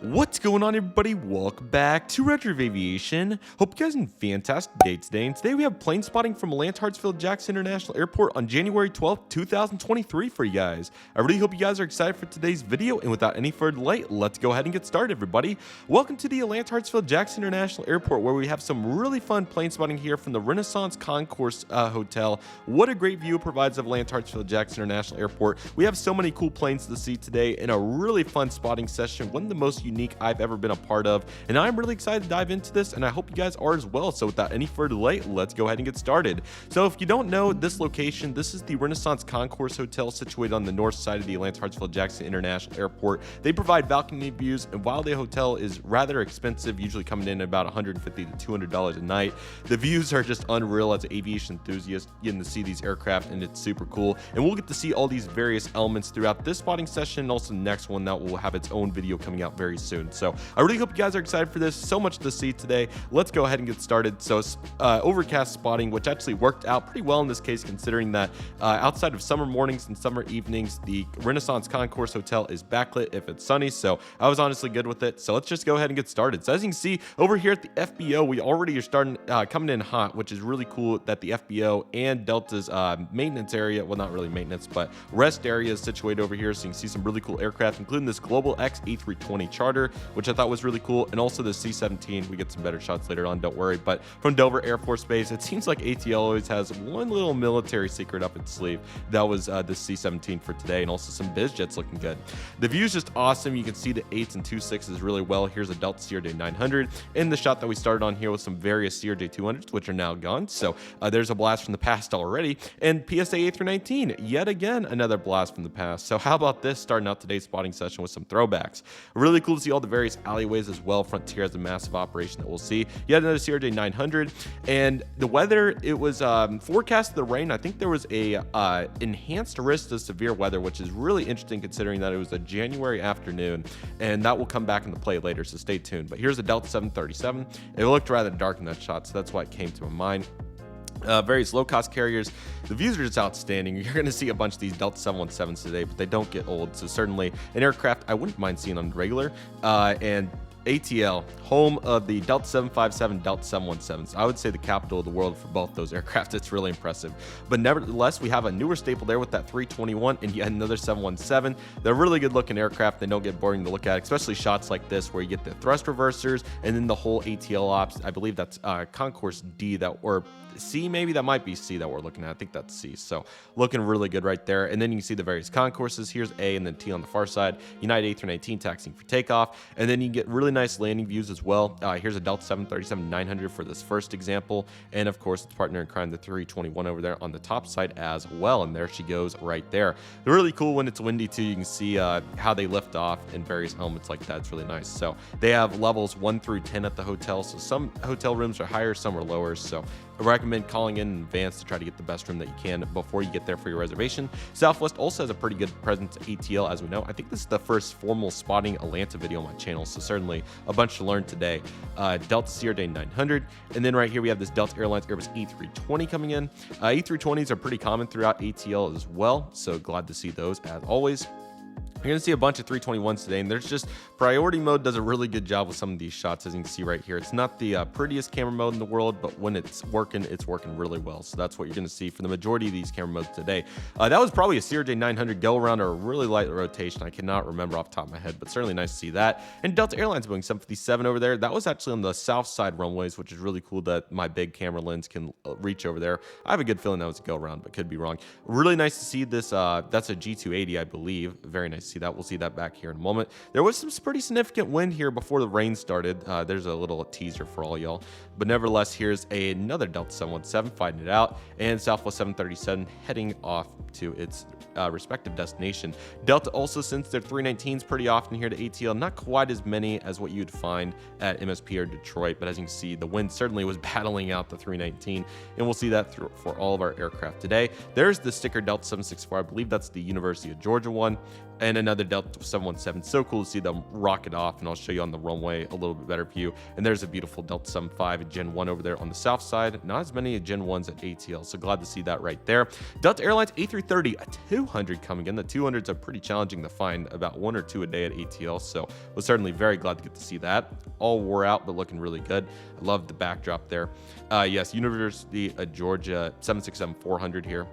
What's going on, everybody? Welcome back to Redriveraviation. Hope you guys are in fantastic day today. And today we have plane spotting from Atlanta-Hartsfield Jackson International Airport on January 12th, 2023 for you guys. I really hope you guys are excited for today's video. And without any further delay, let's go ahead and get started, everybody. Welcome to the Atlanta-Hartsfield Jackson International Airport, where we have some really fun plane spotting here from the Renaissance Concourse Hotel. What a great view it provides of Atlanta-Hartsfield Jackson International Airport. We have so many cool planes to see today in a really fun spotting session, one of the most unique I've ever been a part of, and I'm really excited to dive into this, and I hope you guys are as well. So without any further delay, let's go ahead and get started. So if you don't know this location, this is the Renaissance Concourse Hotel situated on the north side of the Atlanta-Hartsfield Jackson International Airport. They provide balcony views, and while the hotel is rather expensive, usually coming in at about $150 to $200 a night, the views are just unreal. As an aviation enthusiast, getting to see these aircraft, and it's super cool. And we'll get to see all these various elements throughout this spotting session, and also the next one that will have its own video coming out very soon. So I really hope you guys are excited for this. So much to see today. Let's go ahead and get started. So overcast spotting, which actually worked out pretty well in this case, considering that outside of summer mornings and summer evenings, the Renaissance Concourse Hotel is backlit if it's sunny. So I was honestly good with it. So let's just go ahead and get started. So as you can see over here at the FBO, we already are starting coming in hot, which is really cool that the FBO and Delta's maintenance area, well, not really maintenance, but rest area is situated over here. So you can see some really cool aircraft, including this Global X A320 charter, which I thought was really cool, and also the C-17. We get some better shots later on, don't worry. But from Dover Air Force Base, it seems like ATL always has one little military secret up its sleeve. That was the C-17 for today, and also some biz jets looking good. The view is just awesome. You can see the 8s and 2.6s really well. Here's a Delta CRJ 900, and the shot that we started on here with some various CRJ 200s, which are now gone. So there's a blast from the past already, and PSA A319, yet again another blast from the past. So how about this, starting out today's spotting session with some throwbacks. Really cool to see all the various alleyways as well. Frontier has a massive operation that we'll see. Yet another CRJ 900, and the weather, it was forecast the rain. I think there was a enhanced risk of severe weather, which is really interesting considering that it was a January afternoon, and that will come back into play later, so stay tuned. But here's a Delta 737. It looked rather dark in that shot, so that's why it came to my mind. Various low-cost carriers. The views are just outstanding. You're going to see a bunch of these Delta 717s today, but they don't get old, so certainly an aircraft I wouldn't mind seeing on the regular. And ATL, home of the Delta 757, Delta 717s. I would say the capital of the world for both those aircraft. It's really impressive. But nevertheless, we have a newer staple there with that 321 and yet another 717. They're really good looking aircraft. They don't get boring to look at, especially shots like this where you get the thrust reversers and then the whole ATL ops. I believe that's Concourse D or C, maybe that might be C that we're looking at. I think that's C. So looking really good right there. And then you can see the various concourses. Here's A and then T on the far side. United A319 taxiing for takeoff. And then you get really nice landing views as well. Here's a Delta 737-900 for this first example. And of course, its partner in crime, the 321 over there on the top side as well. And there she goes right there. They're really cool when it's windy too. You can see how they lift off in various elements like that. It's really nice. So they have levels 1 through 10 at the hotel. So some hotel rooms are higher, some are lower. So I recommend calling in advance to try to get the best room that you can before you get there for your reservation. Southwest also has a pretty good presence at ATL, as we know. I think this is the first formal spotting Atlanta video on my channel, so certainly a bunch to learn today. Delta CRJ 900, and then right here we have this Delta Airlines Airbus A320 coming in. A320s are pretty common throughout ATL as well, so glad to see those as always. You're going to see a bunch of 321s today, and there's just priority mode does a really good job with some of these shots, as you can see right here. It's not the prettiest camera mode in the world, but when it's working really well. So that's what you're going to see for the majority of these camera modes today. That was probably a CRJ 900 go around or a really light rotation. I cannot remember off the top of my head, but certainly nice to see that. And Delta Airlines Boeing 757 over there. That was actually on the south side runways, which is really cool that my big camera lens can reach over there. I have a good feeling that was a go around, but could be wrong. Really nice to see this. That's a G280, I believe. Very nice to see that. We'll see that back here in a moment. There was some pretty significant wind here before the rain started. There's a little teaser for all y'all. But nevertheless, here's another Delta 717 fighting it out, and Southwest 737 heading off to its respective destination. Delta also sends their 319s pretty often here to ATL. Not quite as many as what you'd find at MSP or Detroit, but as you can see, the wind certainly was battling out the 319, and we'll see that for all of our aircraft today. There's the sticker Delta 764. I believe that's the University of Georgia one. and another Delta 717. So cool to see them rocket off, and I'll show you on the runway a little bit better view. And there's a beautiful Delta 75 Gen 1 over there on the south side. Not as many Gen 1s at ATL, so glad to see that right there. Delta Airlines A330, a 200 coming in. The 200s are pretty challenging to find, about 1 or 2 a day at ATL, so was certainly very glad to get to see that. All wore out, but looking really good. I love the backdrop there. Yes, University of Georgia 767-400 here.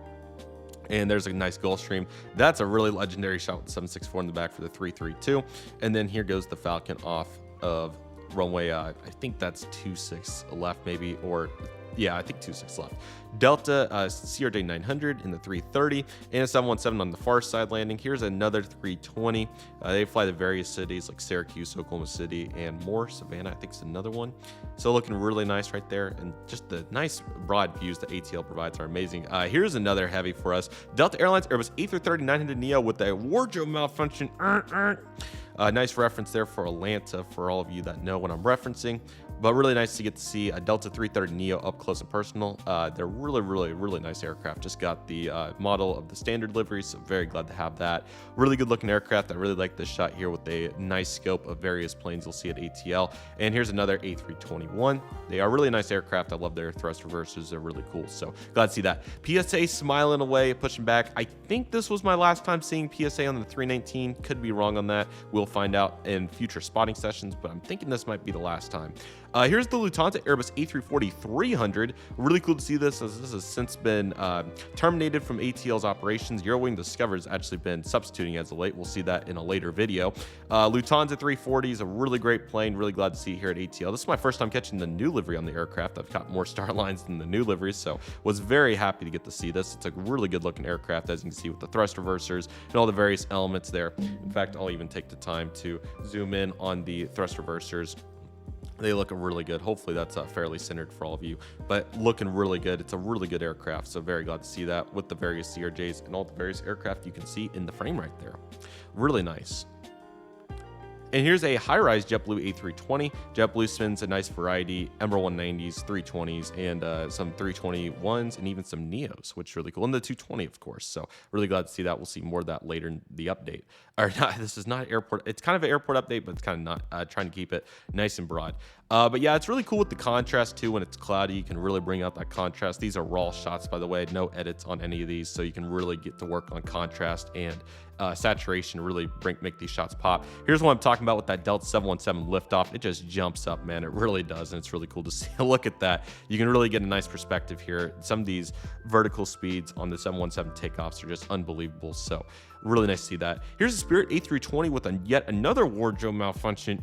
And there's a nice Gulfstream. That's a really legendary shot with 764 in the back for the 332. And then here goes the Falcon off of runway, I think that's 26 left maybe, or yeah, I think 26 left. Delta CRJ 900 in the 330 and a 717 on the far side landing. Here's another 320. They fly to various cities like Syracuse, Oklahoma City, and more. Savannah, I think, is another one. So looking really nice right there, and just the nice broad views that ATL provides are amazing. Here's another heavy for us. Delta Airlines Airbus A330-900neo with a wardrobe malfunction. Nice reference there for Atlanta for all of you that know what I'm referencing. But really nice to get to see a Delta 330 Neo up close and personal. They're really nice aircraft. Just got the model of the standard livery, so very glad to have that. Really good looking aircraft. I really like this shot here with a nice scope of various planes you'll see at ATL. And here's another A321. They are really nice aircraft. I love their thrust reversers. They're really cool. So glad to see that. PSA smiling away, pushing back. I think this was my last time seeing PSA on the 319. Could be wrong on that. We'll find out in future spotting sessions, but I'm thinking this might be the last time. Here's the Lufthansa Airbus A340-300. Really cool to see this, as this has since been terminated from ATL's operations. Eurowing Discover has actually been substituting as of late. We'll see that in a later video. Lufthansa 340 is a really great plane. Really glad to see it here at ATL. This is my first time catching the new livery on the aircraft. I've got more star lines than the new liveries, so was very happy to get to see this. It's a really good looking aircraft, as you can see, with the thrust reversers and all the various elements there. In fact, I'll even take the time to zoom in on the thrust reversers. They look really good. Hopefully that's fairly centered for all of you, but looking really good. It's a really good aircraft, so very glad to see that with the various CRJs and all the various aircraft you can see in the frame right there. Really nice. And here's a high-rise JetBlue A320. JetBlue spins a nice variety, Emerald 190s, 320s, and some 321s, and even some Neos, which is really cool. And the 220, of course. So really glad to see that. We'll see more of that later in the update. Or not, this is not airport. It's kind of an airport update, but it's kind of not, trying to keep it nice and broad. But yeah, it's really cool with the contrast too. When it's cloudy, you can really bring out that contrast. These are raw shots, by the way, no edits on any of these, so you can really get to work on contrast and saturation, really make these shots pop. Here's what I'm talking about with that Delta 717 liftoff. It just jumps up, man. It really does, and it's really cool to see. Look at that. You can really get a nice perspective here. Some of these vertical speeds on the 717 takeoffs are just unbelievable. So really nice to see that. Here's the Spirit A320 with yet another wardrobe malfunction.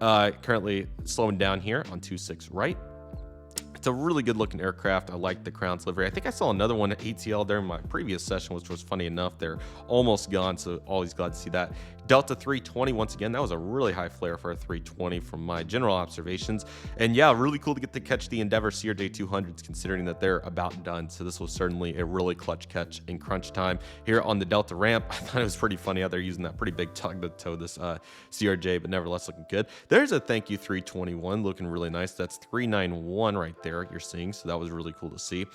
Currently slowing down here on 26 right. It's a really good looking aircraft. I like the Crown's livery. I think I saw another one at ATL during my previous session, which was funny enough. They're almost gone, so always glad to see that. Delta 320, once again, that was a really high flare for a 320 from my general observations. And yeah, really cool to get to catch the Endeavor CRJ 200s, considering that they're about done. So this was certainly a really clutch catch in crunch time here on the Delta ramp. I thought it was pretty funny how they're using that pretty big tug to tow this CRJ, but nevertheless looking good. There's a thank you 321 looking really nice. That's 391 right there you're seeing. So that was really cool to see.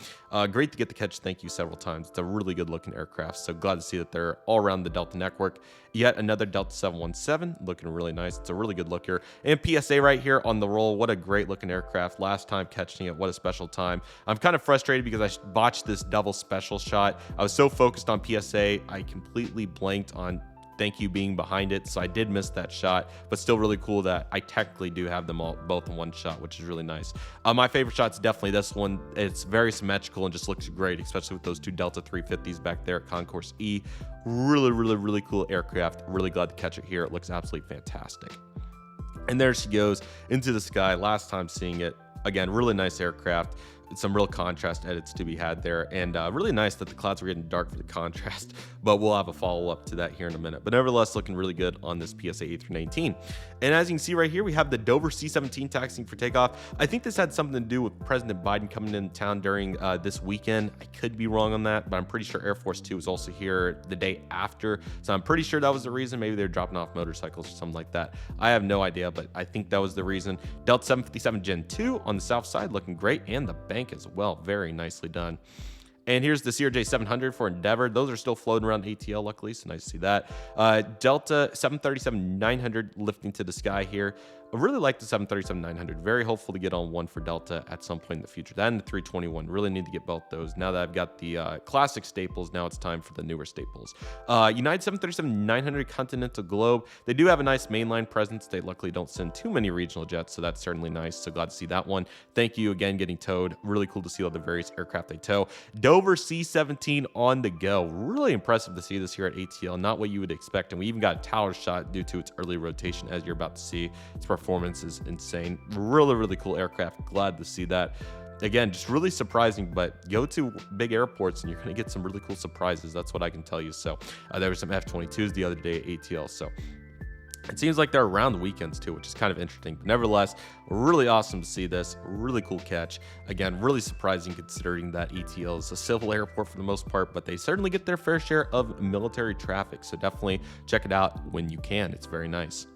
Great to get to catch thank you several times. It's a really good looking aircraft. So glad to see that they're all around the Delta network. Yet another Delta 717 looking really nice. It's a really good look here. And PSA right here on the roll. What a great looking aircraft. Last time catching it, what a special time. I'm kind of frustrated because I botched this double special shot. I was so focused on PSA, I completely blanked on thank you being behind it, so I did miss that shot, but still really cool that I technically do have them all both in one shot, which is really nice. My favorite shot's definitely this one. It's very symmetrical and just looks great, especially with those two Delta 350s back there at Concourse E. Really cool aircraft. Really glad to catch it here. It looks absolutely fantastic. And there she goes into the sky. Last time seeing it. Again, really nice aircraft. Some real contrast edits to be had there, and really nice that the clouds were getting dark for the contrast, but we'll have a follow-up to that here in a minute. But nevertheless, looking really good on this PSA A319. And as you can see right here, we have the Dover C-17 taxiing for takeoff. I think this had something to do with President Biden coming into town during this weekend. I could be wrong on that, but I'm pretty sure Air Force 2 was also here the day after, so I'm pretty sure that was the reason. Maybe they're dropping off motorcycles or something like that. I have no idea, but I think that was the reason. Delta 757 Gen 2 on the south side looking great, and the bank as well, very nicely done. And here's the CRJ 700 for Endeavor. Those are still floating around ATL, luckily, so nice to see that. Delta 737-900 lifting to the sky here. I really like the 737-900. Very hopeful to get on one for Delta at some point in the future. That and the 321. Really need to get both those. Now that I've got the classic staples, now it's time for the newer staples. United 737-900 Continental Globe. They do have a nice mainline presence. They luckily don't send too many regional jets, so that's certainly nice. So glad to see that one. Thank you again, getting towed. Really cool to see all the various aircraft they tow. Dover C-17 on the go. Really impressive to see this here at ATL. Not what you would expect. And we even got a tower shot due to its early rotation, as you're about to see. It's performance is insane. Really cool aircraft. Glad to see that. Again, just really surprising, but go to big airports and you're going to get some really cool surprises. That's what I can tell you. So there were some F-22s the other day at ATL. So it seems like they're around the weekends too, which is kind of interesting. But nevertheless, really awesome to see this. Really cool catch. Again, really surprising considering that ATL is a civil airport for the most part, but they certainly get their fair share of military traffic. So definitely check it out when you can. It's very nice.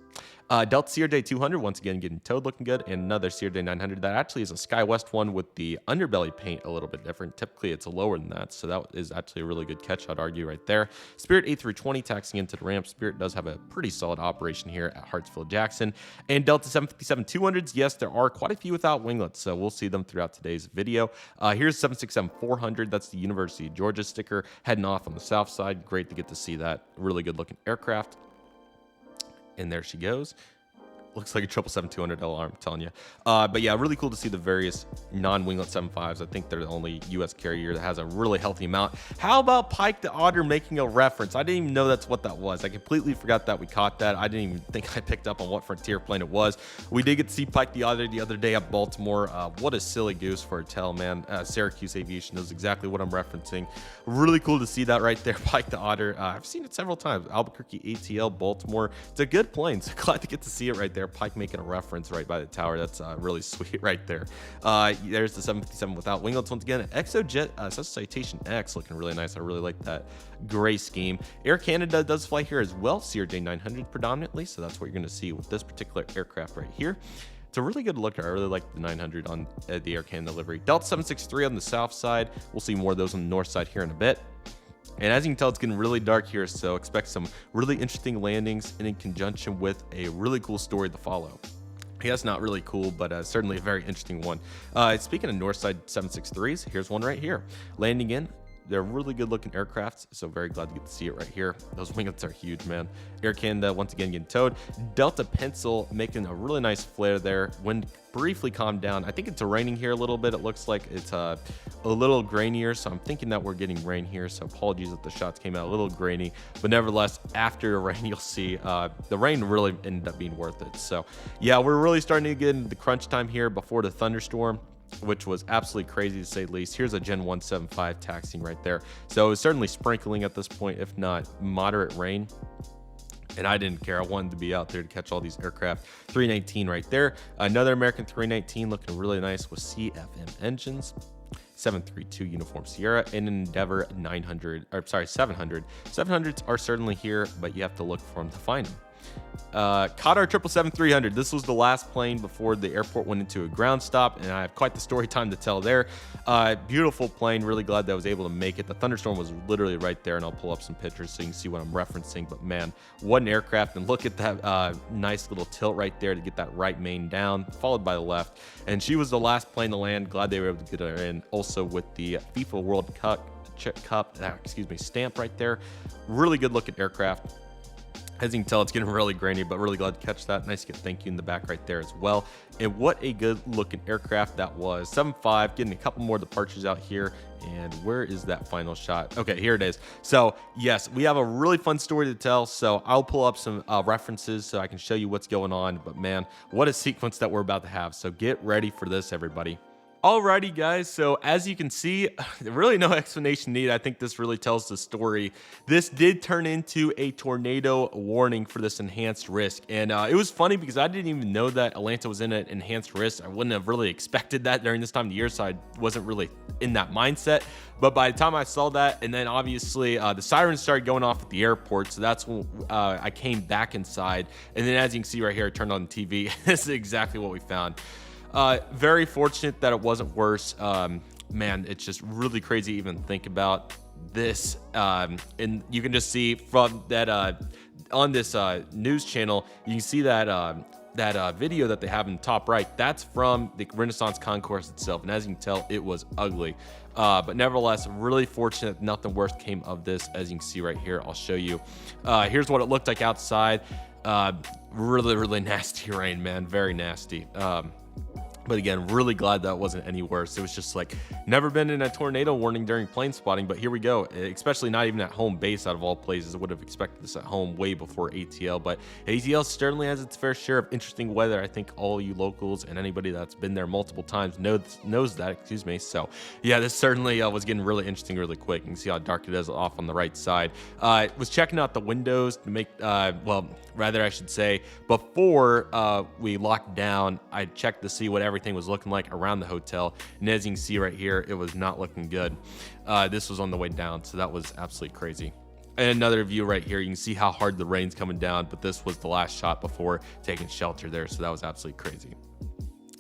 Delta CRJ 200, once again getting towed, looking good, and another CRJ 900 that actually is a SkyWest one with the underbelly paint a little bit different. Typically, it's lower than that, so that is actually a really good catch, I'd argue, right there. Spirit A320 taxiing into the ramp. Spirit does have a pretty solid operation here at Hartsfield Jackson. And Delta 757-200s, yes, there are quite a few without winglets, so we'll see them throughout today's video. Here's 767-400. That's the University of Georgia sticker heading off on the south side. Great to get to see that. Really good looking aircraft. And there she goes. Looks like a 777-200LR, I'm telling you. But yeah, really cool to see the various non-winglet 75s. I think they're the only U.S. carrier that has a really healthy amount. How about Pike the Otter making a reference? I didn't even know that's what that was. I completely forgot that we caught that. I didn't even think I picked up on what Frontier plane it was. We did get to see Pike the Otter the other day at Baltimore. What a silly goose for a tell, man. Syracuse Aviation knows exactly what I'm referencing. Really cool to see that right there, Pike the Otter. I've seen it several times. Albuquerque, ATL, Baltimore. It's a good plane, so glad to get to see it right there. Pike making a reference right by the tower. That's really sweet right there. There's the 757 without winglets once again. Exojet Citation X looking really nice. I really like that gray scheme. Air Canada does fly here as well. CRJ 900 predominantly, so that's what you're going to see with this particular aircraft right here. It's a really good look. I really like the 900 on the Air Canada livery. Delta 763 on the south side. We'll see more of those on the north side here in a bit. And as you can tell, it's getting really dark here, so expect some really interesting landings and in conjunction with a really cool story to follow. I guess not really cool, but certainly a very interesting one. Speaking of Northside 763s, here's one right here. Landing in. They're really good looking aircrafts, so very glad to get to see it right here. Those winglets are huge, man. Air Canada once again getting towed. Delta Pencil making a really nice flare there. Wind briefly calmed down. I think it's raining here a little bit. It looks like it's a little grainier, so I'm thinking that we're getting rain here. So apologies if the shots came out a little grainy, but nevertheless, after the rain, you'll see the rain really ended up being worth it. So yeah, we're really starting to get into the crunch time here before the thunderstorm, which was absolutely crazy to say the least. Here's a Gen 175 taxiing right there. So it's certainly sprinkling at this point, if not moderate rain. And I didn't care. I wanted to be out there to catch all these aircraft. 319 right there. Another American 319 looking really nice with CFM engines. 732 Uniform Sierra and an Endeavor 900, or sorry, 700. 700s are certainly here, but you have to look for them to find them. Qatar 777-300. This was the last plane before the airport went into a ground stop, and I have quite the story time to tell there. Beautiful plane. Really glad that I was able to make it. The thunderstorm was literally right there, and I'll pull up some pictures so you can see what I'm referencing. But man, what an aircraft. And look at that nice little tilt right there to get that right main down, followed by the left. And she was the last plane to land. Glad they were able to get her in. Also with the FIFA World Cup stamp right there. Really good looking aircraft. As you can tell, it's getting really grainy, but really glad to catch that. Nice to get thank you in the back right there as well. And what a good looking aircraft that was. 7.5, getting a couple more departures out here. And where is that final shot? Okay, here it is. So yes, we have a really fun story to tell. So I'll pull up some references so I can show you what's going on. But man, what a sequence that we're about to have. So get ready for this, everybody. Alrighty guys, so as you can see, really no explanation needed. I think this really tells the story. This did turn into a tornado warning for this enhanced risk. And it was funny because I didn't even know that Atlanta was in an enhanced risk. I wouldn't have really expected that during this time of the year, so I wasn't really in that mindset. But by the time I saw that, and then obviously the sirens started going off at the airport, so that's when I came back inside. And then as you can see right here, I turned on the TV. This is exactly what we found. Very fortunate that it wasn't worse. man, it's just really crazy to even think about this. And you can just see from that on this news channel, you can see that video that they have in the top right. That's from the Renaissance Concourse itself, and as you can tell, it was ugly. But nevertheless, really fortunate nothing worse came of this. As you can see right here, I'll show you. Here's what it looked like outside. Really nasty rain, man, very nasty. But again, really glad that wasn't any worse. It was just like, never been in a tornado warning during plane spotting, but here we go. Especially not even at home base out of all places. I would have expected this at home way before ATL, but ATL certainly has its fair share of interesting weather. I think all you locals and anybody that's been there multiple times knows that, excuse me. So yeah, this certainly was getting really interesting really quick. You can see how dark it is off on the right side. Was checking out the windows to make, well, rather I should say, before we locked down, I checked to see what everything was looking like around the hotel, and as you can see right here, it was not looking good. This was on the way down, so that was absolutely crazy. And another view right here, you can see how hard the rain's coming down, but this was the last shot before taking shelter there, so that was absolutely crazy.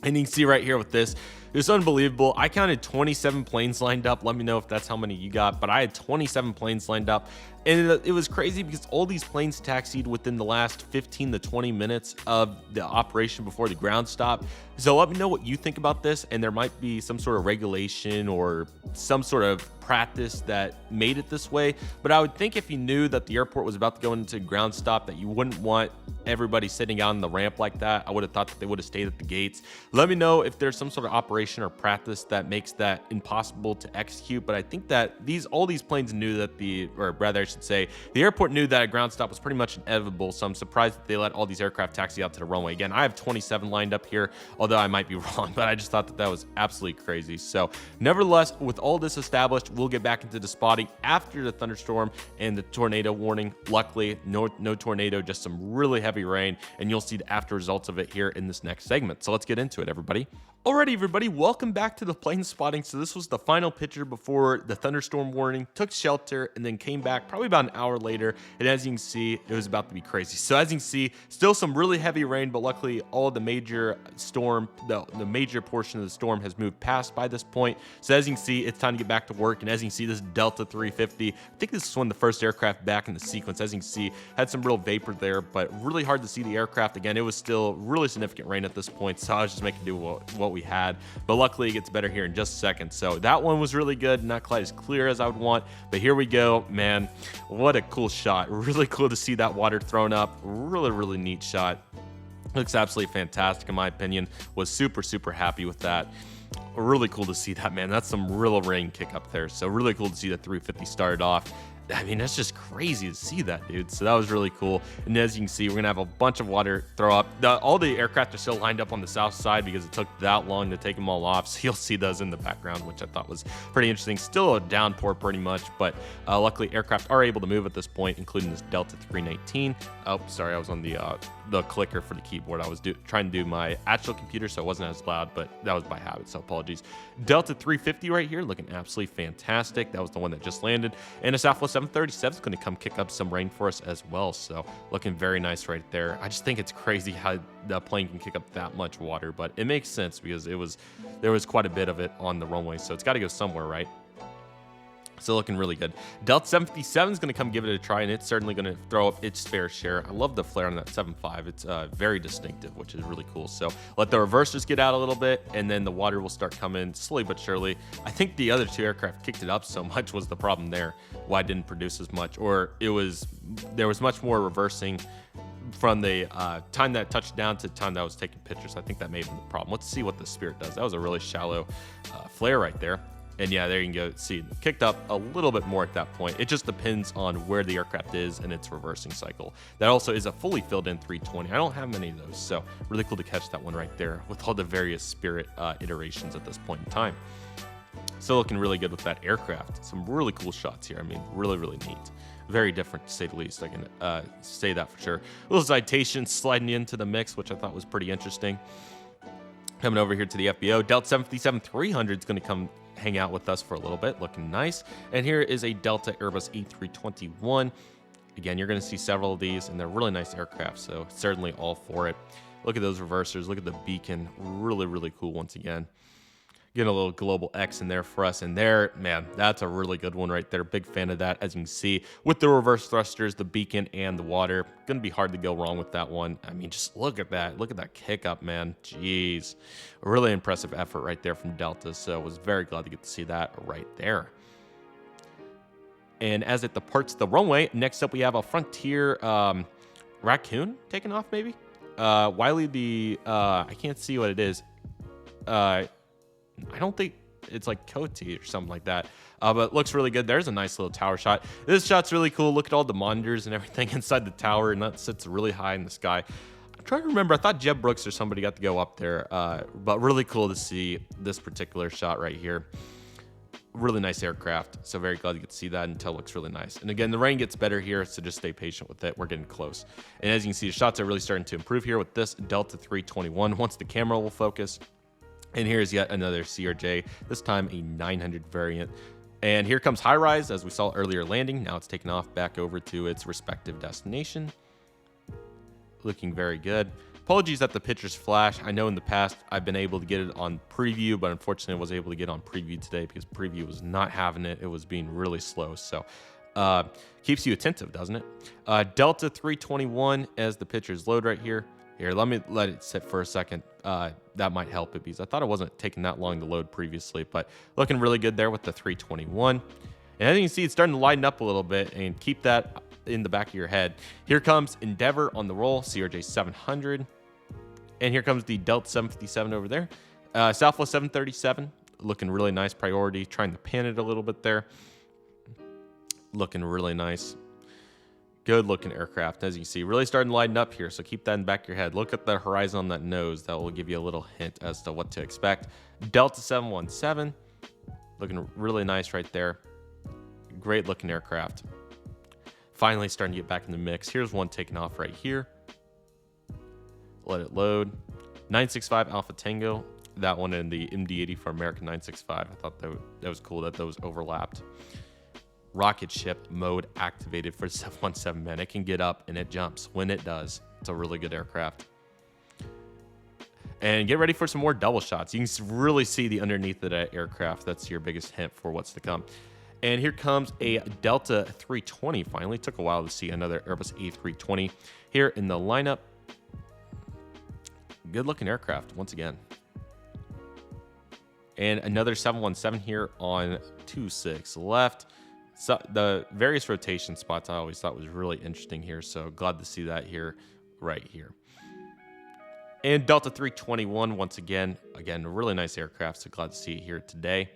And you can see right here with this, it's unbelievable. I counted 27 planes lined up. Let me know if that's how many you got, but I had 27 planes lined up. And it was crazy because all these planes taxied within the last 15 to 20 minutes of the operation before the ground stop. So let me know what you think about this, and there might be some sort of regulation or some sort of practice that made it this way. But I would think if you knew that the airport was about to go into ground stop, that you wouldn't want everybody sitting out on the ramp like that. I would have thought that they would have stayed at the gates. Let me know if there's some sort of operation or practice that makes that impossible to execute. But I think that all these planes knew that or rather I should say, the airport knew that a ground stop was pretty much inevitable. So I'm surprised that they let all these aircraft taxi out to the runway. Again, I have 27 lined up here, although I might be wrong, but I just thought that was absolutely crazy. So nevertheless, with all this established, we'll get back into the spotting after the thunderstorm and the tornado warning. Luckily, no tornado, just some really heavy rain, and you'll see the after results of it here in this next segment. So let's get into it, everybody. Alrighty, everybody, welcome back to the plane spotting. So this was the final picture before the thunderstorm warning, took shelter, and then came back probably about an hour later. And as you can see, it was about to be crazy. So as you can see, still some really heavy rain, but luckily all the major storm, the major portion of the storm has moved past by this point. So as you can see, it's time to get back to work. And as you can see, this Delta 350, I think this is one of the first aircraft back in the sequence. As you can see, had some real vapor there, but really hard to see the aircraft. Again, it was still really significant rain at this point, so I was just making do what we had, but luckily it gets better here in just a second. So that one was really good, not quite as clear as I would want, but here we go, man. What a cool shot. Really cool to see that water thrown up. Really neat shot. Looks absolutely fantastic in my opinion. Was super happy with that. Really cool to see that, man. That's some real rain kick up there. So really cool to see the 350 started off. I mean, that's just crazy to see that, dude. So that was really cool. And as you can see, we're going to have a bunch of water throw up. All the aircraft are still lined up on the south side because it took that long to take them all off. So you'll see those in the background, which I thought was pretty interesting. Still a downpour pretty much, but luckily aircraft are able to move at this point, including this Delta 319. Oh, sorry, I was on the clicker for the keyboard. I was trying to do my actual computer, so it wasn't as loud, but that was by habit, so apologies. Delta 350 right here, looking absolutely fantastic. That was the one that just landed. And a Southwest 737 is going to come kick up some rain for us as well, so looking very nice right there. I just think it's crazy how the plane can kick up that much water, but it makes sense because there was quite a bit of it on the runway, so it's got to go somewhere, right? Still looking really good. Delta 757 is going to come give it a try, and it's certainly going to throw up its fair share. I love the flare on that 7.5. It's very distinctive, which is really cool. So let the reversers get out a little bit, and then the water will start coming slowly but surely. I think the other two aircraft kicked it up so much was the problem there, why it didn't produce as much, or there was much more reversing from the time that touched down to the time that I was taking pictures. I think that may have been the problem. Let's see what the Spirit does. That was a really shallow flare right there. And yeah, there you can go. See, kicked up a little bit more at that point. It just depends on where the aircraft is and its reversing cycle. That also is a fully filled in 320. I don't have many of those, so really cool to catch that one right there with all the various Spirit iterations at this point in time. Still looking really good with that aircraft. Some really cool shots here. I mean, really neat. Very different, to say the least. I can say that for sure. A little citation sliding into the mix, which I thought was pretty interesting. Coming over here to the FBO, Delta 757-300 is going to come hang out with us for a little bit, looking nice. And here is a Delta Airbus A321. Again, you're going to see several of these, and they're really nice aircraft, so certainly all for it. Look at those reversers. Look at the beacon. Really cool once again. Getting a little global X in there for us. And there, man, that's a really good one right there. Big fan of that, as you can see, with the reverse thrusters, the beacon, and the water. Going to be hard to go wrong with that one. I mean, just look at that. Look at that kick up, man. Jeez. A really impressive effort right there from Delta. So I was very glad to get to see that right there. And as it departs the runway, next up we have a Frontier Raccoon taking off, maybe? Wiley I can't see what it is. I don't think it's like Coty or something like that, but it looks really good. There's a nice little tower shot. This shot's really cool. Look at all the monitors and everything inside the tower, and that sits really high in the sky. I'm trying to remember. I thought Jeb Brooks or somebody got to go up there, but really cool to see this particular shot right here. Really nice aircraft, so very glad you get to see that. Intel looks really nice. And again, the rain gets better here, so just stay patient with it. We're getting close. And as you can see, the shots are really starting to improve here with this Delta 321 once the camera will focus. And here's yet another CRJ, this time a 900 variant. And here comes High Rise, as we saw earlier landing. Now it's taken off back over to its respective destination. Looking very good. Apologies that the pictures flash. I know in the past I've been able to get it on preview, but unfortunately I was able to get on preview today because preview was not having it. It was being really slow. So keeps you attentive, doesn't it? Delta 321 as the pictures load right here. Here, let it sit for a second. That might help it because I thought it wasn't taking that long to load previously, but looking really good there with the 321. And as you can see, it's starting to lighten up a little bit, and keep that in the back of your head. Here comes Endeavor on the roll, CRJ 700. And here comes the Delta 757 over there. Southwest 737, looking really nice. Priority, trying to pan it a little bit there. Looking really nice. Good looking aircraft, as you can see, really starting to lighten up here, so keep that in the back of your head. Look at the horizon on that nose. That will give you a little hint as to what to expect. Delta 717, looking really nice right there. Great looking aircraft. Finally starting to get back in the mix. Here's one taking off right here. Let it load. 965 Alpha Tango. That one in the MD-80 for American 965. I thought that was cool that those overlapped. Rocket ship mode activated for 717, man. It can get up and it jumps when it does. It's a really good aircraft. And get ready for some more double shots. You can really see the underneath of that aircraft. That's your biggest hint for what's to come. And here comes a Delta 320. Finally, took a while to see another Airbus A320 here in the lineup. Good looking aircraft once again. And another 717 here on 26 left. So the various rotation spots I always thought was really interesting here, so glad to see that here, right here. And Delta 321 once again, a really nice aircraft, so glad to see it here today.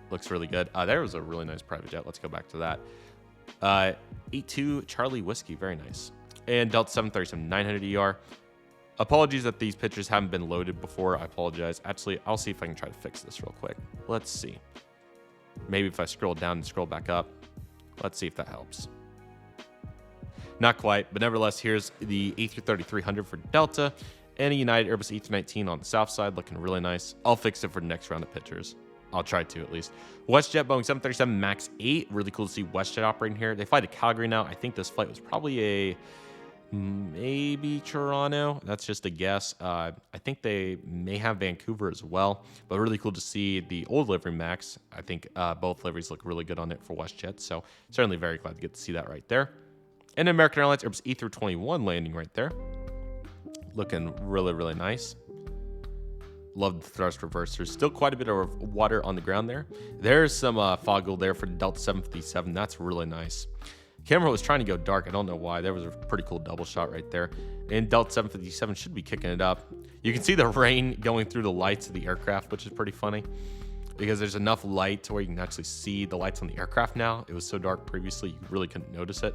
Looks really good. There was a really nice private jet. Let's go back to that. 82 Charlie Whiskey, very nice. And Delta 737 900 ER. Apologies that these pictures haven't been loaded before. I apologize. Actually, I'll see if I can try to fix this real quick. Let's see. Maybe if I scroll down and scroll back up. Let's see if that helps. Not quite, but nevertheless, here's the A330-300 for Delta and a United Airbus A319 on the south side, looking really nice. I'll fix it for the next round of pictures. I'll try to, at least. WestJet Boeing 737 MAX 8. Really cool to see WestJet operating here. They fly to Calgary now. I think this flight was probably maybe Toronto. That's just a guess. I think they may have Vancouver as well, but really cool to see the old livery Max. I think both liveries look really good on it for WestJet, so certainly very glad to get to see that right there. And American Airlines Airbus A321 landing right there. Looking really, really nice. Love the thrust reversers. Still quite a bit of water on the ground there. There's some foggle there for the Delta 757. That's really nice. Camera was trying to go dark. I don't know why. There was a pretty cool double shot right there. And Delta 757 should be kicking it up. You can see the rain going through the lights of the aircraft, which is pretty funny because there's enough light to where you can actually see the lights on the aircraft now. It was so dark previously, you really couldn't notice it.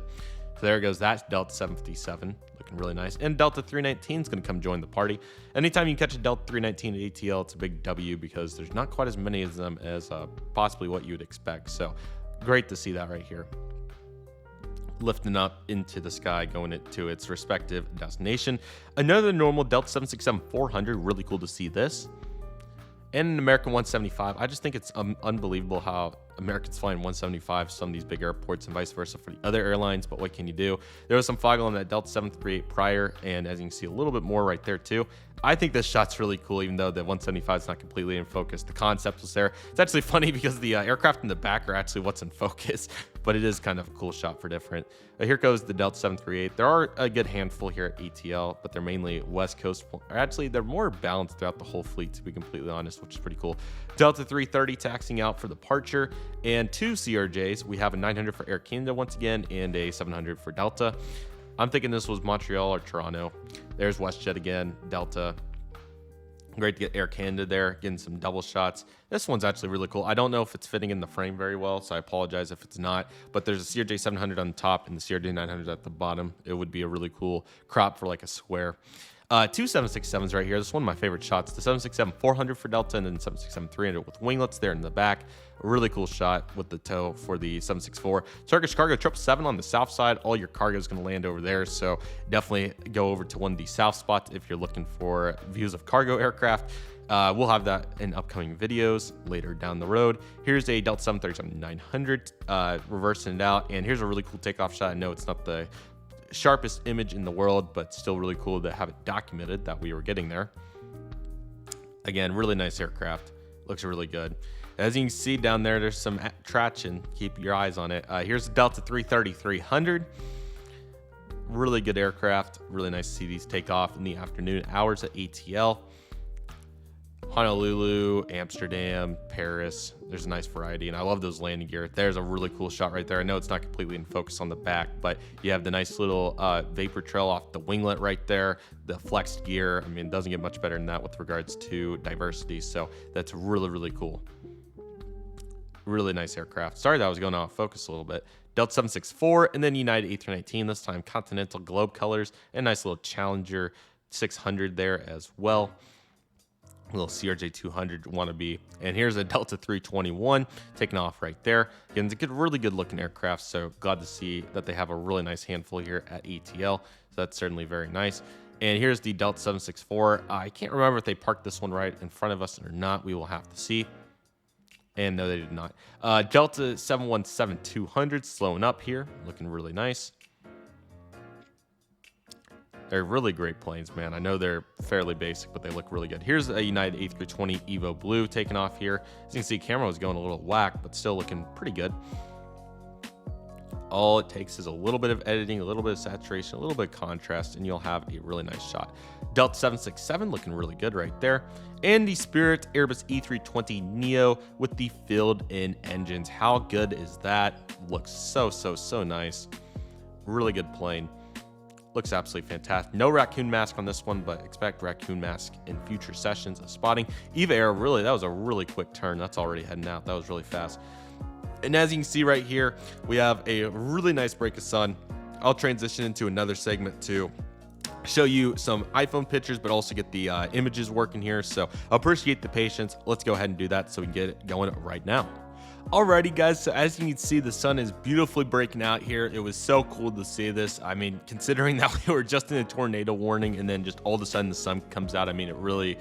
So there goes that Delta 757, looking really nice. And Delta 319 is going to come join the party. Anytime you catch a Delta 319 at ATL, it's a big W because there's not quite as many of them as possibly what you would expect. So great to see that right here. Lifting up into the sky, going to its respective destination. Another normal Delta 767-400, really cool to see this. and an American 175. I just think it's unbelievable how Americans flying 175 some of these big airports and vice versa for the other airlines, but what can you do? There was some fog on that Delta 738 prior, and as you can see, a little bit more right there too. I think this shot's really cool, even though the 175 is not completely in focus. The concept was there. It's actually funny because the aircraft in the back are actually what's in focus, but it is kind of a cool shot for different. Here goes the Delta 738. There are a good handful here at ATL, but they're mainly West Coast. Actually, they're more balanced throughout the whole fleet, to be completely honest, which is pretty cool. Delta 330 taxiing out for departure, and 2 CRJs. We have a 900 for Air Canada once again, and a 700 for Delta. I'm thinking this was Montreal or Toronto. There's WestJet again, Delta. Great to get Air Canada there, getting some double shots. This one's actually really cool. I don't know if it's fitting in the frame very well, so I apologize if it's not. But there's a CRJ 700 on the top and the CRJ 900 at the bottom. It would be a really cool crop for like a square. 2 767s right here. This is one of my favorite shots. The 767-400 for Delta, and then 767-300 with winglets there in the back. A really cool shot with the tow for the 764. Turkish Cargo 777 on the south side. All your cargo is going to land over there, so definitely go over to one of the south spots if you're looking for views of cargo aircraft. We'll have that in upcoming videos later down the road. Here's a Delta 737-900 reversing it out, and here's a really cool takeoff shot. I know it's not the sharpest image in the world, but still really cool to have it documented that we were getting there. Again, really nice aircraft. Looks really good. As you can see down there, there's some traction. Keep your eyes on it. Here's the Delta 330-300. Really good aircraft. Really nice to see these take off in the afternoon hours at ATL. Honolulu, Amsterdam, Paris. There's a nice variety, and I love those landing gear. There's a really cool shot right there. I know it's not completely in focus on the back, but you have the nice little vapor trail off the winglet right there, the flexed gear. I mean, it doesn't get much better than that with regards to diversity, so that's really, really cool. Really nice aircraft. Sorry that I was going out of focus a little bit. Delta 764, and then United A319, this time Continental Globe colors, and nice little Challenger 600 there as well. A little CRJ 200 wannabe. And here's a Delta 321 taking off right there. Again, it's a really good looking aircraft, so glad to see that they have a really nice handful here at ATL. So that's certainly very nice. And here's the Delta 764. I can't remember if they parked this one right in front of us or not. We will have to see. And no, they did not. Delta 717-200 slowing up here, looking really nice. They're really great planes, man. I know they're fairly basic, but they look really good. Here's a United A320 Evo Blue taking off here. As you can see, camera was going a little whack, but still looking pretty good. All it takes is a little bit of editing, a little bit of saturation, a little bit of contrast, and you'll have a really nice shot. Delta 767 looking really good right there. And the Spirit Airbus E320 Neo with the filled-in engines. How good is that? Looks so nice. Really good plane. Looks absolutely fantastic. No raccoon mask on this one, but expect raccoon mask in future sessions of spotting. Eva Air, really, that was a really quick turn. That's already heading out. That was really fast. And as you can see right here, we have a really nice break of sun. I'll transition into another segment to show you some iPhone pictures, but also get the images working here. So I appreciate the patience. Let's go ahead and do that so we can get it going right now. Alrighty guys, so as you can see, the sun is beautifully breaking out here. It was so cool to see this. I mean, considering that we were just in a tornado warning and then just all of a sudden the sun comes out, I mean, it really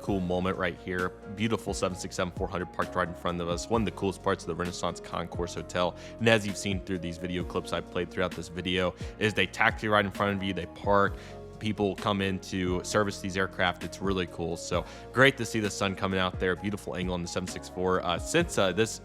cool moment right here. Beautiful 767-400 parked right in front of us. One of the coolest parts of the Renaissance Concourse Hotel. And as you've seen through these video clips I played throughout this video, is they taxi right in front of you, they park. People come in to service these aircraft. It's really cool. So great to see the sun coming out there. Beautiful angle on the 764. Since this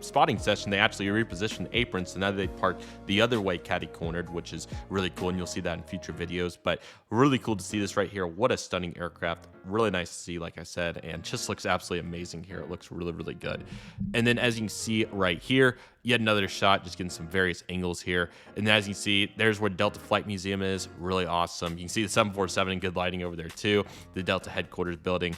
spotting session, they actually repositioned the apron, so now they parked the other way catty cornered, which is really cool, and you'll see that in future videos. But really cool to see this right here. What a stunning aircraft. Really nice to see, like I said, and just looks absolutely amazing here. It looks really good. And then as you can see right here, yet another shot, just getting some various angles here. And as you can see, there's where Delta Flight Museum is. Really awesome. You can see the 747 in good lighting over there too. The Delta headquarters building.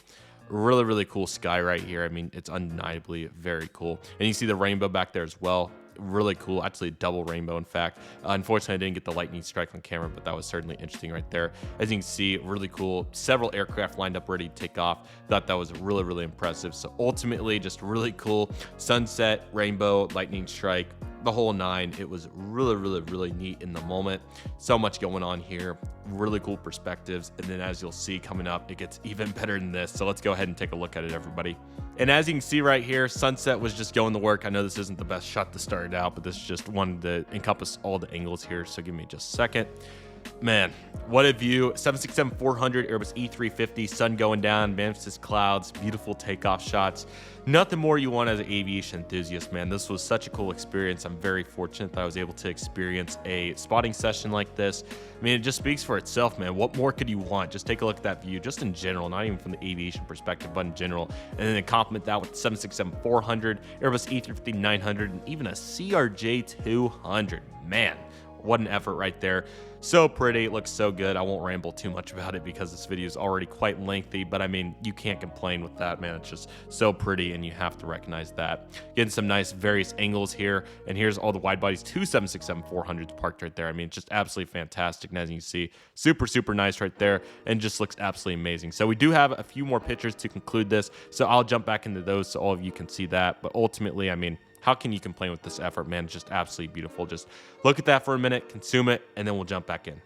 Really cool sky right here. I mean, it's undeniably very cool. And you see the rainbow back there as well. Really cool, actually a double rainbow in fact. Unfortunately, I didn't get the lightning strike on camera, but that was certainly interesting right there. As you can see, really cool. Several aircraft lined up ready to take off. Thought that was really impressive. So ultimately, just really cool sunset, rainbow, lightning strike. the whole nine. It was really neat in the moment. So much going on here, really cool perspectives. And then as you'll see coming up, it gets even better than this. So let's go ahead and take a look at it, everybody. And as you can see right here, sunset was just going to work. I know this isn't the best shot to start it out, but this is just wanted to encompass all the angles here. So give me just a second. Man, what a view. 767-400 Airbus E350, sun going down, Memphis clouds, beautiful takeoff shots. Nothing more you want as an aviation enthusiast, man. This was such a cool experience. I'm very fortunate that I was able to experience a spotting session like this. I mean, it just speaks for itself, man. What more could you want? Just take a look at that view, just in general, not even from the aviation perspective, but in general. And then complement that with 767-400, Airbus E350-900, and even a CRJ-200. Man, what an effort right there. So pretty, it looks so good. I won't ramble too much about it because this video is already quite lengthy, but I mean, you can't complain with that, man. It's just so pretty, and you have to recognize that. Getting some nice various angles here, and here's all the wide bodies, two 767-400s parked right there. I mean, it's just absolutely fantastic, and as you can see, super nice right there, and just looks absolutely amazing. So we do have a few more pictures to conclude this, so I'll jump back into those so all of you can see that, but ultimately, I mean, how can you complain with this effort, man? It's just absolutely beautiful. Just look at that for a minute, consume it, and then we'll jump back in.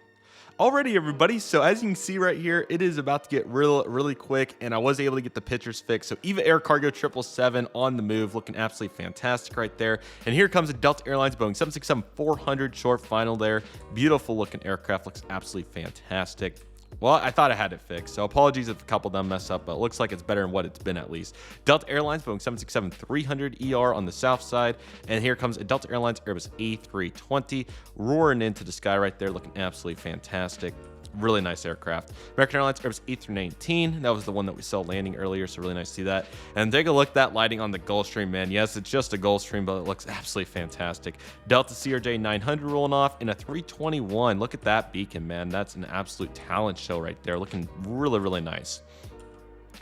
Alrighty, everybody. So as you can see right here, it is about to get really quick, and I was able to get the pictures fixed. So Eva Air Cargo 777 on the move, looking absolutely fantastic right there. And here comes a Delta Airlines Boeing 767-400 short final there. Beautiful looking aircraft, looks absolutely fantastic. Well, I thought I had it fixed, so apologies if a couple of them mess up, but it looks like it's better than what it's been at least. Delta Airlines Boeing 767-300ER on the south side, and here comes a Delta Airlines Airbus A320 roaring into the sky right there, looking absolutely fantastic. Really nice aircraft. American Airlines Airbus A319, that was the one that we saw landing earlier, so really nice to see that. And take a look at that lighting on the Gulfstream, man. Yes, it's just a Gulfstream, but it looks absolutely fantastic. Delta CRJ-900 rolling off in a 321. Look at that beacon, man. That's an absolute talent show right there. Looking really nice.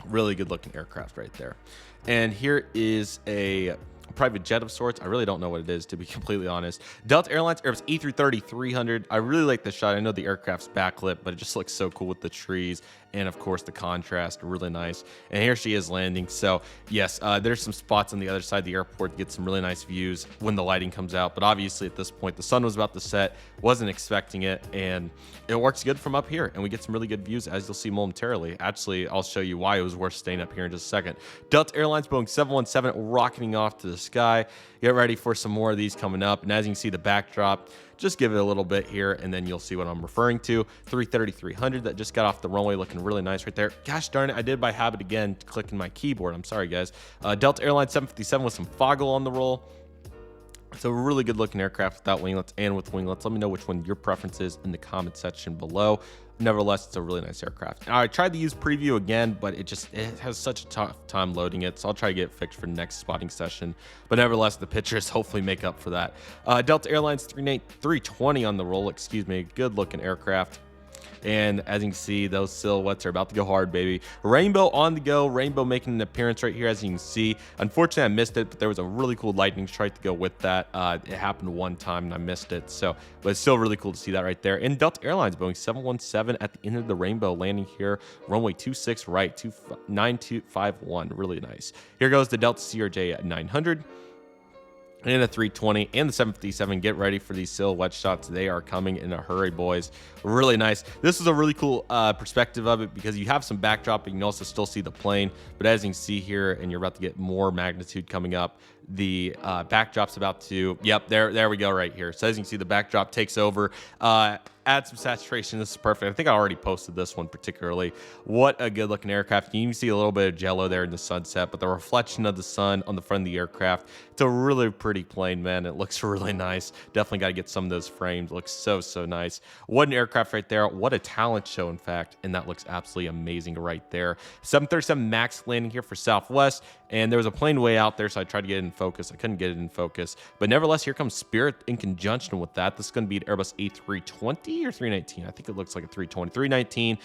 Really good looking aircraft right there. And here is a private jet of sorts. I really don't know what it is, to be completely honest. Delta Airlines Airbus E330-300. I really like the shot. I know the aircraft's backlit, but it just looks so cool with the trees and of course the contrast, really nice. And here she is landing. So yes, there's some spots on the other side of the airport to get some really nice views when the lighting comes out, but obviously at this point the sun was about to set, wasn't expecting it, and it works good from up here, and we get some really good views, as you'll see momentarily. Actually, I'll show you why it was worth staying up here in just a second. Delta Airlines Boeing 717 rocketing off to the sky. Get ready for some more of these coming up, and as you can see the backdrop, just give it a little bit here, and then you'll see what I'm referring to. 330-300 that just got off the runway, looking really nice right there. Gosh darn it, I did by habit again, clicking my keyboard. I'm sorry, guys. Delta Airlines 757 with some foggle on the roll. It's a really good looking aircraft without winglets and with winglets. Let me know which one your preference is in the comment section below. Nevertheless, it's a really nice aircraft. I tried to use preview again, but it has such a tough time loading it, so I'll try to get it fixed for the next spotting session. But nevertheless, the pictures hopefully make up for that. Delta Airlines 320 on the roll, excuse me. Good looking aircraft. And as you can see, those silhouettes are about to go hard, baby. Rainbow on the go. Rainbow making an appearance right here, as you can see. Unfortunately, I missed it, but there was a really cool lightning strike to go with that. It happened one time, and I missed it. So, but it's still really cool to see that right there. And Delta Airlines Boeing 717 at the end of the rainbow, landing here. Runway 26 right, 9251. Really nice. Here goes the Delta CRJ at 900. And a 320 and the 757. Get ready for these silhouette shots. They are coming in a hurry, boys. Really nice. This is a really cool perspective of it because you have some backdrop, but you can also still see the plane. But as you can see here, and you're about to get more magnitude coming up, the backdrop's about to, yep, there we go right here. So as you can see, the backdrop takes over. Add some saturation. This is perfect. I think I already posted this one particularly. What a good looking aircraft. You can see a little bit of jello there in the sunset, but the reflection of the sun on the front of the aircraft, it's a really pretty plane, man. It looks really nice. Definitely got to get some of those frames. It looks so nice. What an aircraft right there. What a talent show, in fact, and that looks absolutely amazing right there. 737 MAX landing here for Southwest, and there was a plane way out there, so I tried to get it in focus. I couldn't get it in focus, but nevertheless, here comes Spirit in conjunction with that. This is going to be an Airbus A320 or 319. I think it looks like a 320. 319.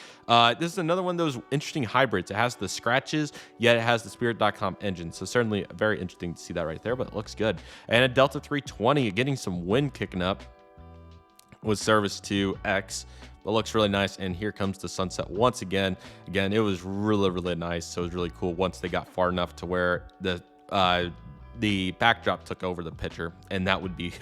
This is another one of those interesting hybrids. It has the scratches, yet it has the Spirit.com engine, so certainly very interesting to see that right there, but it looks good. And a Delta 320 getting some wind kicking up with service to X. It looks really nice, and here comes the sunset once again. Again, it was really nice, so it was really cool once they got far enough to where the the backdrop took over the picture, and that would be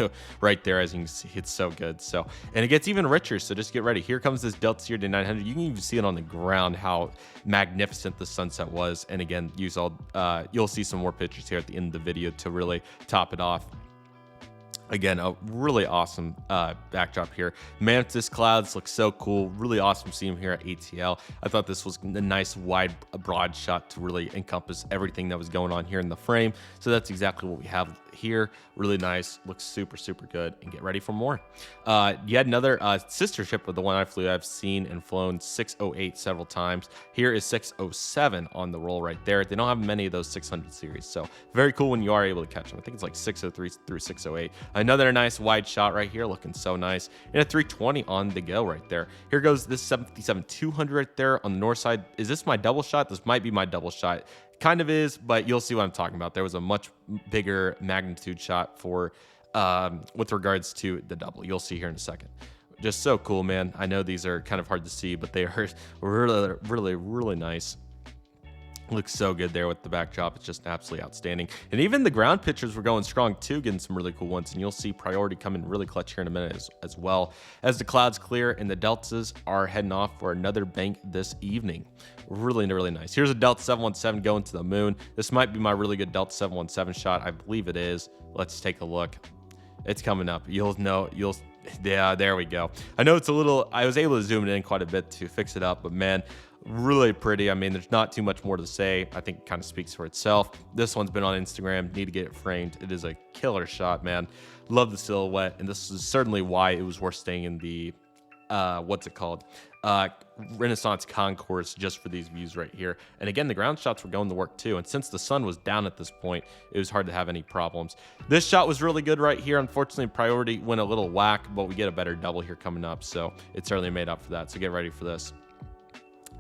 right there. As you can see, it's so good. So, and it gets even richer, so just get ready. Here comes this Delta Series 900. You can even see it on the ground how magnificent the sunset was. And again, you'll see some more pictures here at the end of the video to really top it off. Again, a really awesome backdrop here. Mantis clouds look so cool. Really awesome to see them here at ATL. I thought this was a nice, wide, broad shot to really encompass everything that was going on here in the frame. So that's exactly what we have here. Really nice. Looks super, super good. And get ready for more. Yet another sister ship of the one I flew. I've seen and flown 608 several times. Here is 607 on the roll right there. They don't have many of those 600 series. So very cool when you are able to catch them. I think it's like 603 through 608. Another nice wide shot right here, looking so nice. And a 320 on the go right there. Here goes this 757-200 right there on the north side. Is this my double shot? This might be my double shot. Kind of is, but you'll see what I'm talking about. There was a much bigger magnitude shot for with regards to the double. You'll see here in a second. Just so cool, man. I know these are kind of hard to see, but they are really, really, really nice. Looks so good there with the backdrop. It's just absolutely outstanding. And even the ground pictures were going strong too, getting some really cool ones. And you'll see priority coming really clutch here in a minute as well. As the clouds clear and the deltas are heading off for another bank this evening. Really, really nice. Here's a Delta 717 going to the moon. This might be my really good Delta 717 shot. I believe it is. Let's take a look. It's coming up. You'll know. Yeah, there we go. I know it's a little, I was able to zoom it in quite a bit to fix it up, but man, really pretty. I mean, there's not too much more to say. I think it kind of speaks for itself. This one's been on Instagram. Need to get it framed. It is a killer shot, man. Love the silhouette, and this is certainly why it was worth staying in the what's it called? Renaissance concourse just for these views right here. And again, the ground shots were going to work too. And since the sun was down at this point, it was hard to have any problems. This shot was really good right here. Unfortunately, priority went a little whack, but we get a better double here coming up. So it certainly made up for that. So get ready for this.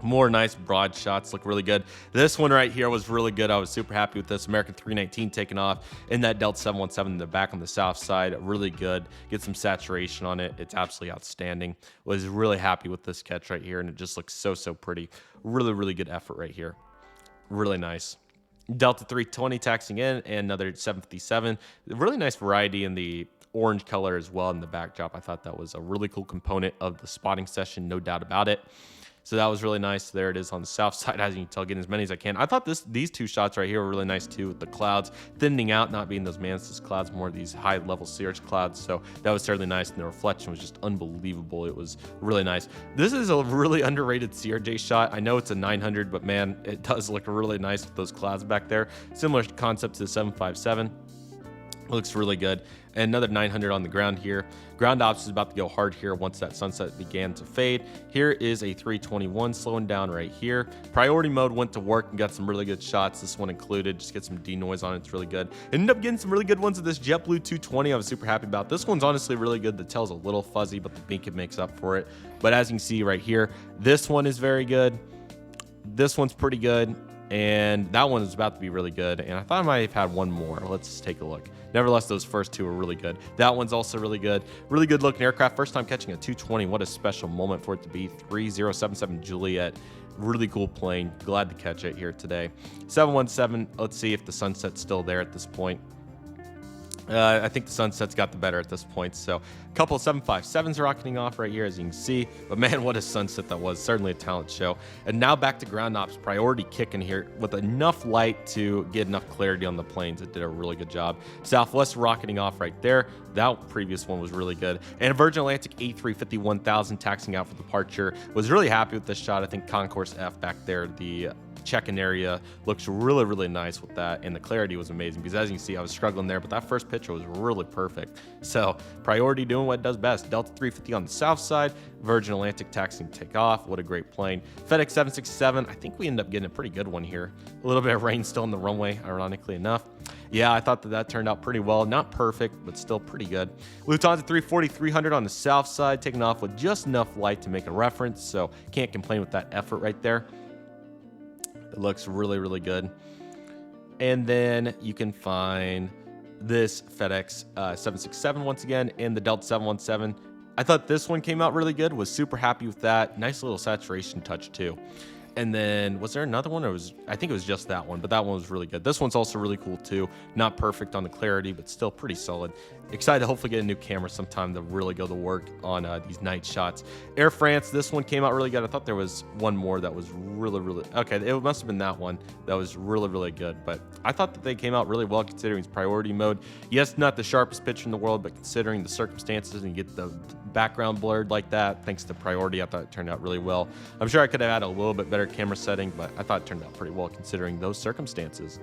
More nice broad shots, look really good. This one right here was really good. I was super happy with this. American 319 taking off in that Delta 717 in the back on the south side. Really good. Get some saturation on it. It's absolutely outstanding. Was really happy with this catch right here, and it just looks so, so pretty. Really, really good effort right here. Really nice. Delta 320 taxing in, and another 757. Really nice variety in the orange color as well in the backdrop. I thought that was a really cool component of the spotting session, no doubt about it. So that was really nice. There it is on the south side. As you can tell, getting as many as I can. I thought these two shots right here were really nice too, with the clouds thinning out, not being those Mantis clouds, more of these high level cirrus clouds. So that was certainly nice, and the reflection was just unbelievable. It was really nice. This is a really underrated CRJ shot. I know it's a 900, but man, it does look really nice with those clouds back there. Similar concept to the 757. Looks really good. And another 900 on the ground here. Ground ops is about to go hard here once that sunset began to fade. Here is a 321 slowing down right here. Priority mode went to work and got some really good shots. This one included. Just get some denoise on it. It's really good. Ended up getting some really good ones of this JetBlue 220. I was super happy about. This one's honestly really good. The tail's a little fuzzy, but the beacon makes up for it. But as you can see right here, this one is very good. This one's pretty good. And that one is about to be really good. And I thought I might have had one more. Let's take a look. Nevertheless, those first two are really good. That one's also really good. Really good looking aircraft. First time catching a 220. What a special moment for it to be. 3077 Juliet. Really cool plane. Glad to catch it here today. 717. Let's see if the sunset's still there at this point. I think the sunset's got the better at this point. So a couple of 757s rocketing off right here, as you can see. But man, what a sunset that was. Certainly a talent show. And now back to ground ops. Priority kicking here with enough light to get enough clarity on the planes. It did a really good job. Southwest rocketing off right there. That previous one was really good. And Virgin Atlantic A350 1000 taxiing out for departure. Was really happy with this shot. I think Concourse F back there, the check-in area, looks really, really nice with that, and the clarity was amazing because as you can see, I was struggling there, but that first picture was really perfect. So Priority doing what it does best. Delta 350 on the south side, Virgin Atlantic taxiing take off. What a great plane. FedEx 767, I think we ended up getting a pretty good one here. A little bit of rain still on the runway, ironically enough. Yeah, I thought that turned out pretty well. Not perfect, but still pretty good. Lufthansa 340, 300 on the south side, taking off with just enough light to make a reference, so can't complain with that effort right there. It looks really, really good. And then you can find this FedEx 767 once again, and the Delta 717. I thought this one came out really good. Was super happy with that. Nice little saturation touch too. And then was there another one, or I think it was just that one, but that one was really good. This one's also really cool too. Not perfect on the clarity, but still pretty solid. Excited to hopefully get a new camera sometime to really go to work on these night shots. Air France, this one came out really good. I thought there was one more that was really okay. It must have been that one that was really good, but I thought that they came out really well considering its priority mode. Yes, not the sharpest picture in the world, but considering the circumstances and you get the background blurred like that, thanks to priority, I thought it turned out really well. I'm sure I could have had a little bit better camera setting, but I thought it turned out pretty well considering those circumstances.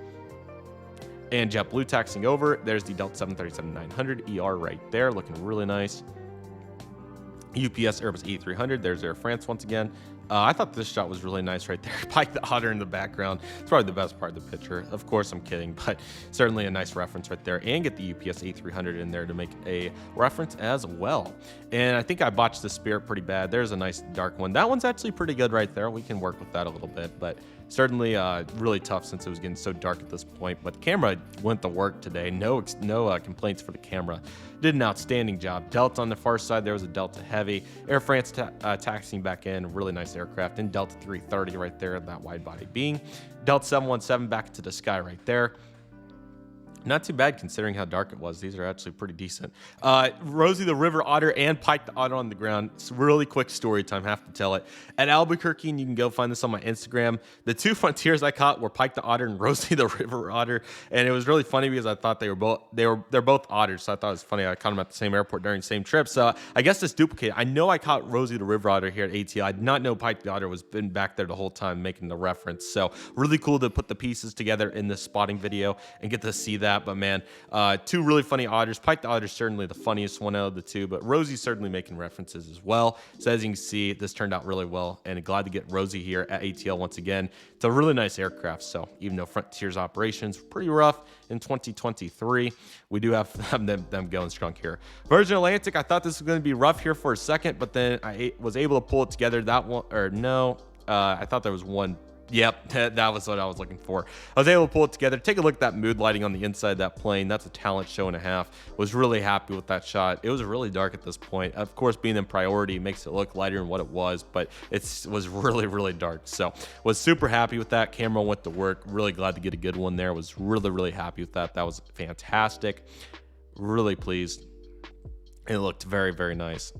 And JetBlue taxiing over. There's the Delta 737-900 ER right there, looking really nice. UPS Airbus A300. There's Air France once again. I thought this shot was really nice right there. Pike the Otter in the background. It's probably the best part of the picture. Of course, I'm kidding, but certainly a nice reference right there. And get the UPS A300 in there to make a reference as well. And I think I botched the Spirit pretty bad. There's a nice dark one. That one's actually pretty good right there. We can work with that a little bit, but certainly really tough since it was getting so dark at this point. But the camera went to work today. No complaints for the camera. Did an outstanding job. Delta on the far side, there was a Delta Heavy. Air France taxiing back in, really nice aircraft. And Delta 330 right there, that wide body being. Delta 717 back into the sky right there. Not too bad considering how dark it was. These are actually pretty decent. Rosie the River Otter and Pike the Otter on the ground. It's really quick story time, have to tell it. At Albuquerque, and you can go find this on my Instagram, the two frontiers I caught were Pike the Otter and Rosie the River Otter. And it was really funny because I thought they're both otters, so I thought it was funny. I caught them at the same airport during the same trip. So I guess it's duplicated. I know I caught Rosie the River Otter here at ATL. I did not know Pike the Otter was been back there the whole time making the reference. So really cool to put the pieces together in this spotting video and get to see that. But man, two really funny otters. Pike the Otter is certainly the funniest one out of the two, but Rosie's certainly making references as well. So as you can see, this turned out really well, and glad to get Rosie here at ATL once again. It's a really nice aircraft, so even though Frontiers operations were pretty rough in 2023, we do have them going strong here. Virgin Atlantic, I thought this was going to be rough here for a second, but then I was able to pull it together. That one, or no, I thought there was one. Yep, that was what I was looking for. I was able to pull it together. Take a look at that mood lighting on the inside of that plane. That's a talent show and a half. Was really happy with that shot. It was really dark at this point. Of course, being in priority makes it look lighter than what it was, but it was really dark. So was super happy with that. Camera went to work. Really glad to get a good one there. Was really happy with that. That was fantastic. Really pleased. It looked very nice.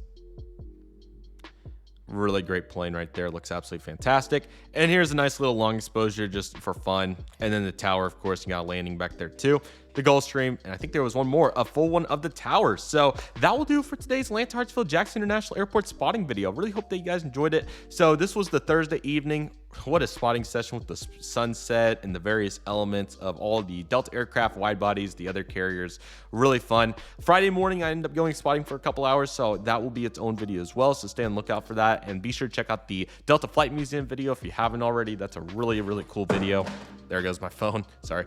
Really great plane right there. Looks absolutely fantastic. And here's a nice little long exposure just for fun. And then the tower, of course, you got a landing back there too. The Gulfstream, and I think there was one more, a full one of the towers. So that will do it for today's Atlanta-Hartsfield Jackson International Airport spotting video. Really hope that you guys enjoyed it. So this was the Thursday evening. What a spotting session with the sunset and the various elements of all the Delta aircraft, wide bodies, the other carriers. Really fun. Friday morning, I ended up going spotting for a couple hours, so that will be its own video as well. So stay on the lookout for that, and be sure to check out the Delta Flight Museum video if you haven't already. That's a really cool video. There goes my phone. Sorry.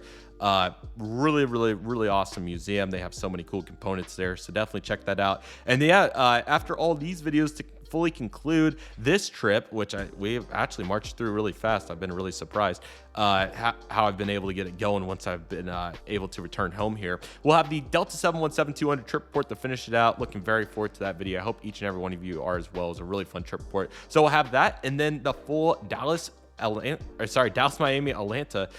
Really awesome museum. They have so many cool components there, so definitely check that out. And yeah, after all these videos to fully conclude this trip, which we've actually marched through really fast. I've been really surprised how I've been able to get it going once I've been able to return home here. We'll have the Delta 717-200 trip report to finish it out. Looking very forward to that video. I hope each and every one of you are as well. It's a really fun trip report. So we'll have that, and then the full Dallas Miami Atlanta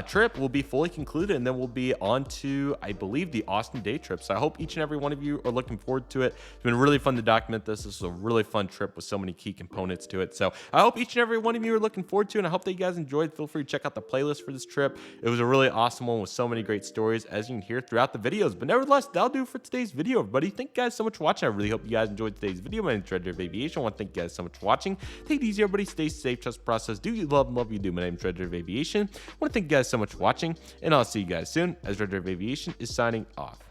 trip will be fully concluded, and then we'll be on to, I believe, the Austin day trip. So I hope each and every one of you are looking forward to it. It's been really fun to document this. This is a really fun trip with so many key components to it. So I hope each and every one of you are looking forward to it, and I hope that you guys enjoyed. Feel free to check out the playlist for this trip. It was a really awesome one with so many great stories, as you can hear throughout the videos. But nevertheless, that'll do for today's video, everybody. Thank you guys so much for watching. I really hope you guys enjoyed today's video. My name is Redriveraviation. I want to thank you guys so much for watching. Take it easy, everybody. Stay safe, trust the process. Do you love you do. My name is Redriveraviation. I want to thank you guys so much for watching, and I'll see you guys soon as Redriveraviation is signing off.